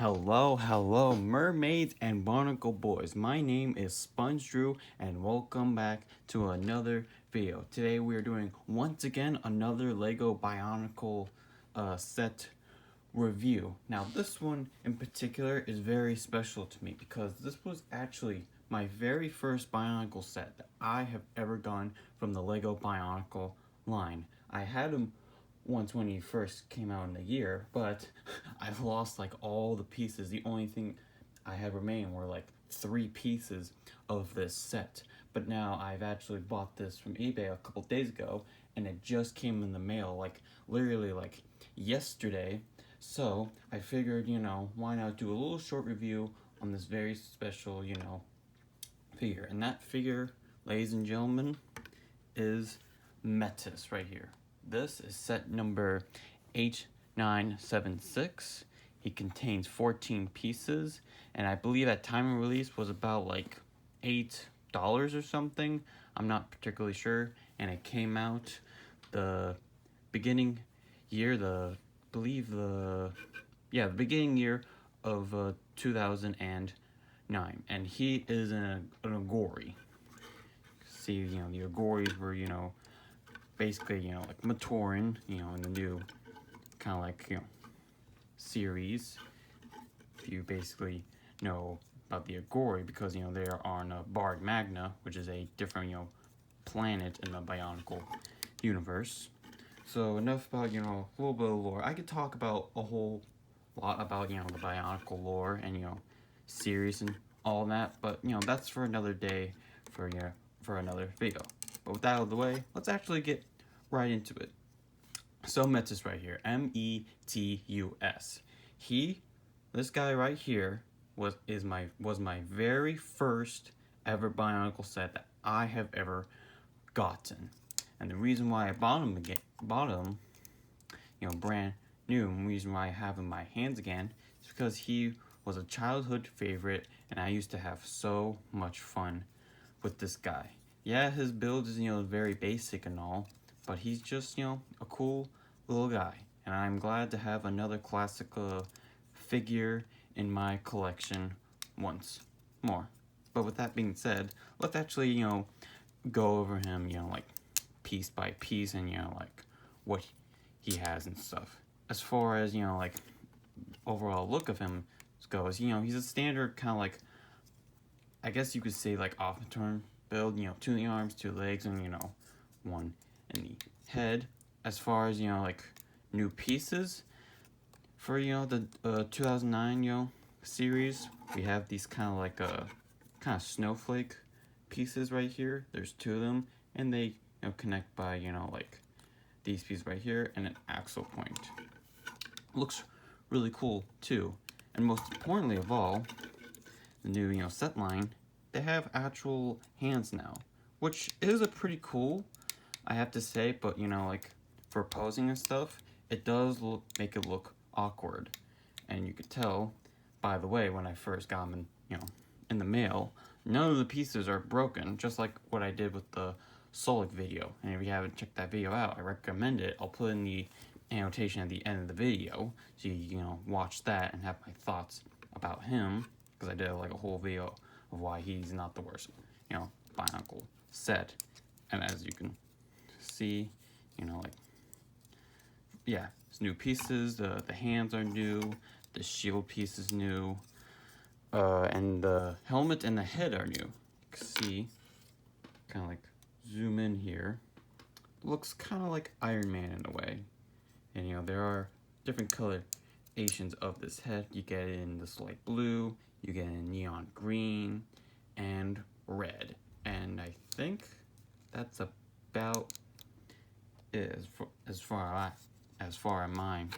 Hello, mermaids and barnacle boys. My name is Sponge Drew, and welcome back to another video. Today we are doing once again another Lego Bionicle set review. Now this one in particular is very special to me because this was actually my very first Bionicle set that I have ever gotten from the Lego Bionicle line. I had them once when he first came out in the year, but I've lost like all the pieces. The only thing I had remaining were like 3 pieces of this set. But now I've actually bought this from eBay a couple days ago, and it just came in the mail like literally like yesterday. So I figured, why not do a little short review on this very special, figure. And that figure, ladies and gentlemen, is Metus right here. This is set number H976. He contains 14 pieces, and I believe at time of release was about like $8 or something. I'm not particularly sure, and it came out the beginning year, the beginning year of 2009, and he is an Agori. See, the Agoris were, basically, like maturing, in the new kind of like, series. If you basically know about the Agori, because, they are on Bard Magna, which is a different, planet in the Bionicle universe. So enough about, a little bit of lore. I could talk about a whole lot about, the Bionicle lore and, series and all that, but, that's for another day, for another video. But with that out of the way, let's actually get right into it. So Metus right here, Metus. This guy right here was my very first ever Bionicle set that I have ever gotten. And the reason why I bought him, brand new, and the reason why I have him in my hands again is because he was a childhood favorite, and I used to have so much fun with this guy. Yeah, his build is, very basic and all, but he's just, a cool little guy. And I'm glad to have another classic figure in my collection once more. But with that being said, let's actually, go over him, like piece by piece, and, like what he has and stuff. As far as, like overall look of him goes, he's a standard kind of like, I guess you could say like off the turn build, 2 in the arms, 2 legs, and, 1 in the head. As far as, like new pieces for, the 2009, series, we have these kind of like kind of snowflake pieces right here. There's 2 of them, and they, connect by, like these pieces right here and an axle point. Looks really cool too. And most importantly of all, the new, set line, they have actual hands now, which is a pretty cool, I have to say, but, like, for posing and stuff, it does make it look awkward. And you could tell, by the way, when I first got them in the mail, none of the pieces are broken, just like what I did with the Solek video. And if you haven't checked that video out, I recommend it. I'll put in the annotation at the end of the video, so you watch that and have my thoughts about him, because I did like a whole video of why he's not the worst, Bionicle set. And as you can see, like, yeah, it's new pieces, the hands are new, the shield piece is new, and the helmet and the head are new. You can see, kind of like zoom in here, looks kind of like Iron Man in a way. And there are different colorations of this head. You get it in this light blue, you get it in neon green, and red. And I think that's about it as far as mine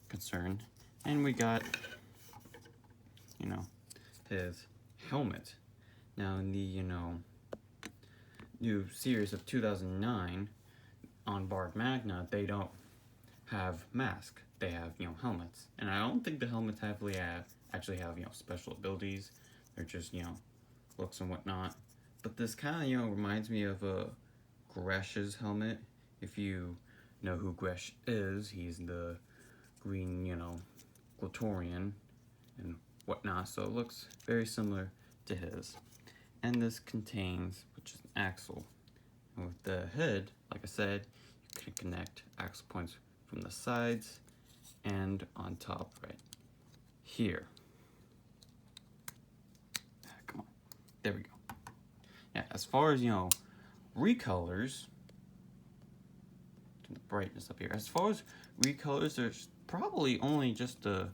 concerned. And we got, his helmet. Now in the, new series of 2009 on Bard Magna, they don't have masks. They have, helmets. And I don't think the helmets actually have, special abilities. They're just, looks and whatnot. But this kind of, reminds me of Gresh's helmet. If you know who Gresh is, he's the green, Glotorian. and whatnot, so it looks very similar to his. And this contains, which is an axle. And with the head, like I said, you can connect axle points from the sides and on top right here. Come on, there we go. Yeah, as far as, recolors, turn the brightness up here. As far as recolors, there's probably only just a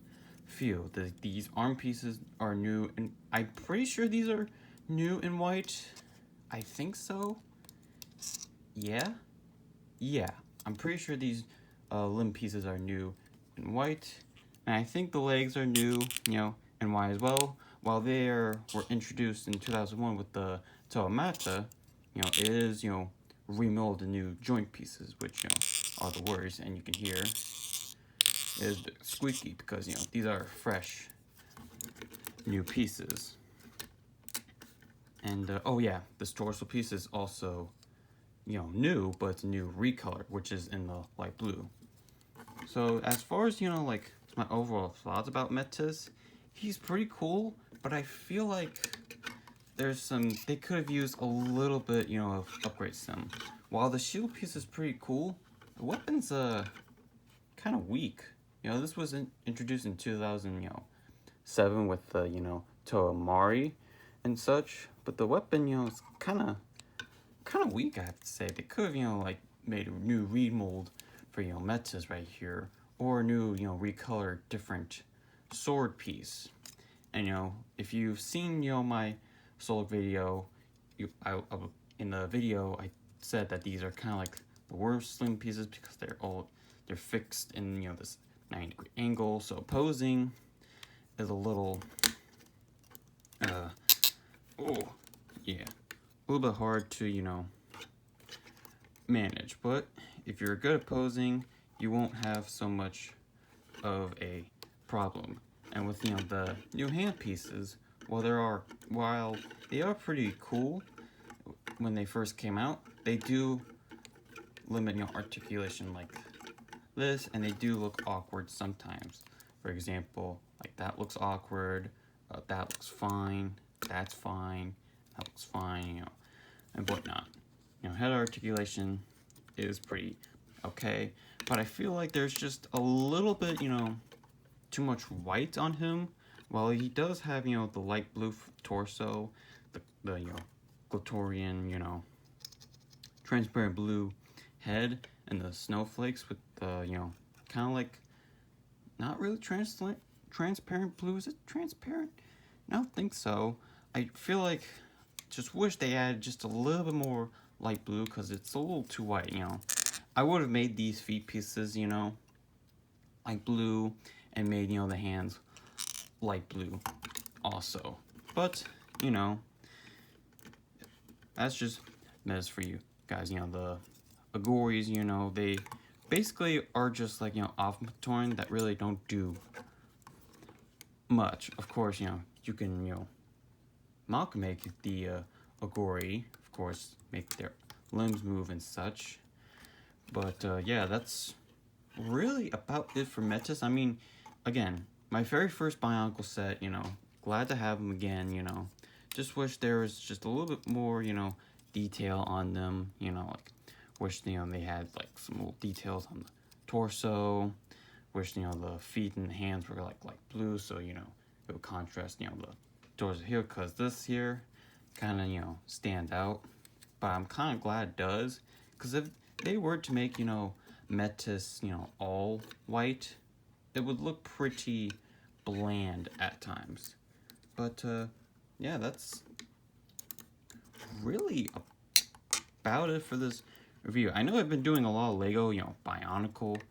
few. These arm pieces are new, and I'm pretty sure these are new in white. I think so. Yeah, I'm pretty sure these limb pieces are new in white, and I think the legs are new, in white as well. While they were introduced in 2001 with the Toamata, it is, remolded new joint pieces, which, are the words, and you can hear is squeaky because, these are fresh new pieces. And, oh yeah, this torso piece is also, new, but it's a new recolor, which is in the light blue. So as far as, like, my overall thoughts about Metus, he's pretty cool, but I feel like they could have used a little bit, of upgrade some. While the shield piece is pretty cool, the weapon's, kind of weak. This was introduced in 2007 with the, Toamari and such, but the weapon, is kind of weak, I have to say. They could have, like, made a new remold for, Metus right here, or a new, recolored different sword piece. And, if you've seen, my Solek video, in the video, I said that these are kind of like the worst slim pieces because they're fixed in, this 90-degree angle, so posing is a little, a little bit hard to, manage. But if you're good at posing, you won't have so much of a problem. And with, the new hand pieces, while they are pretty cool when they first came out, they do limit, articulation like this, and they do look awkward sometimes. For example, like that looks awkward, that looks fine, that's fine, that looks fine, and whatnot. Head articulation is pretty okay, but I feel like there's just a little bit, too much white on him. While he does have, the light blue torso, the Glatorian, transparent blue head, and the snowflakes with the, kind of like, not really transparent blue. Is it transparent? I don't think so. I feel like, just wish they added just a little bit more light blue, because it's a little too white, I would have made these feet pieces, light blue, and made, the hands light blue also. But, that's just Metus for you guys. The Agoris, they basically are just like, off-torn that really don't do much. Of course, you can, amalgamate the Agori, of course, make their limbs move and such. But, yeah, that's really about it for Metus. I mean, again, my very first Bionicle set, glad to have them again, just wish there was just a little bit more, detail on them, like, wish, they had, like, some little details on the torso, wish, the feet and hands were, like blue, so, it would contrast, the torso here, because this here kind of, stand out, but I'm kind of glad it does, because if they were to make, Metus, all white, it would look pretty bland at times. But, yeah, that's really about it for this review. I know I've been doing a lot of Lego, Bionicle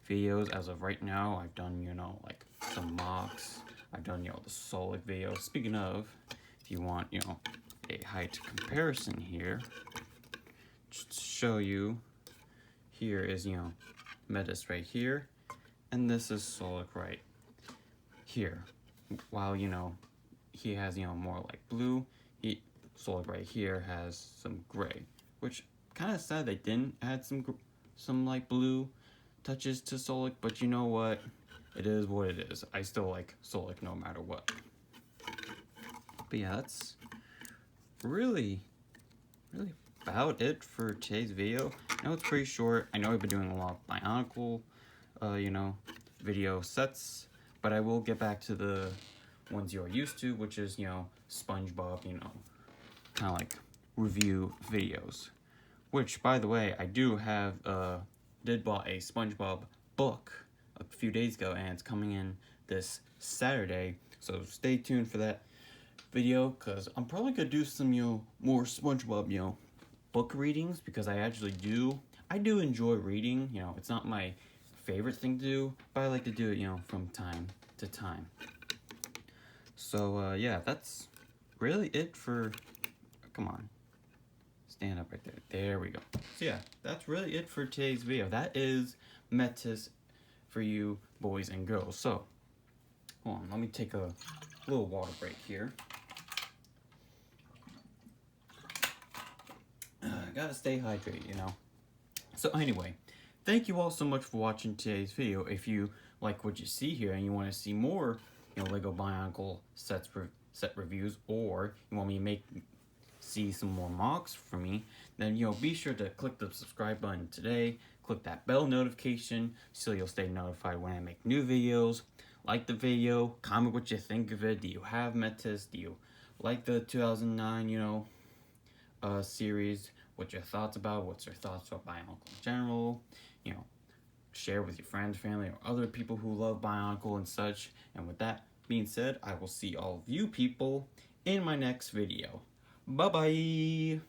videos as of right now. I've done, like some mocks. I've done, the Solek video. Speaking of, if you want, a height comparison here, just to show you, here is, Metus right here, and this is Solek right here. While, he has, more like blue, Solek right here has some gray, which kind of sad they didn't add some like blue touches to Solek, but you know what? it is what it is. I still like Solek no matter what. But yeah, that's really about it for today's video. I know it's pretty short. I know I've been doing a lot of Bionicle, video sets, but I will get back to the ones you're used to, which is, SpongeBob, kind of like review videos. Which, by the way, I do have, did bought a SpongeBob book a few days ago, and it's coming in this Saturday, so stay tuned for that video, because I'm probably gonna do some, more SpongeBob, book readings, because I do enjoy reading. It's not my favorite thing to do, but I like to do it, from time to time. So, yeah, that's really it for, come on, stand up right there. There we go. So, yeah, that's really it for today's video. That is Metus for you boys and girls. So, hold on, let me take a little water break here. Gotta stay hydrated, So anyway, thank you all so much for watching today's video. If you like what you see here and you want to see more, Lego Bionicle set reviews, or you want me to see some more mocks from me, then be sure to click the subscribe button today. Click that bell notification so you'll stay notified when I make new videos. Like the video, comment what you think of it. Do you have Metus? Do you like the 2009, series? What's your thoughts about? What's your thoughts about Bionicle in general? Share with your friends, family, or other people who love Bionicle and such. And with that being said, I will see all of you people in my next video. Bye-bye!